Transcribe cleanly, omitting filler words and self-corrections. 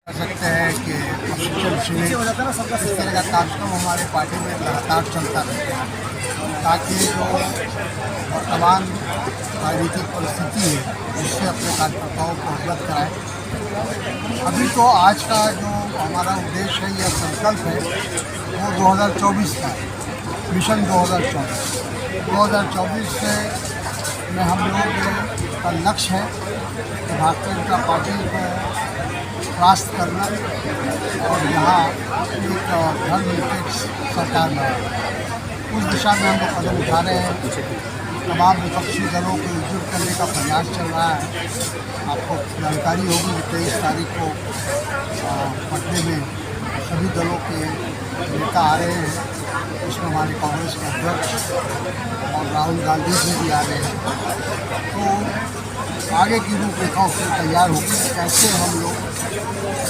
कह सकते हैं कि इस तरह का कार्यक्रम हमारे पार्टी में लगातार चलता रहता है ताकि जो वर्तमान राजनीतिक परिस्थिति है उससे अपने कार्यकर्ताओं को अवगत कराएं। अभी तो आज का जो हमारा उद्देश्य है या संकल्प है वो 2024 का है, मिशन 2024 में हम लोग का लक्ष्य है कि भारतीय जनता पार्टी को परास्त करना और यहाँ एक धर्मनिरपेक्ष सरकार बनाना। उस दिशा में हम लोग कदम उठा रहे हैं। तमाम विपक्षी दलों को एकजुट करने का प्रयास चल रहा है। आपको जानकारी होगी कि 23 तारीख को पटने में सभी दलों के नेता आ रहे हैं। इसमें हमारे कांग्रेस के अध्यक्ष और राहुल गांधी जी भी आ रहे हैं। तो आगे की रूपरेखा उसमें तैयार होगी कैसे हम लोग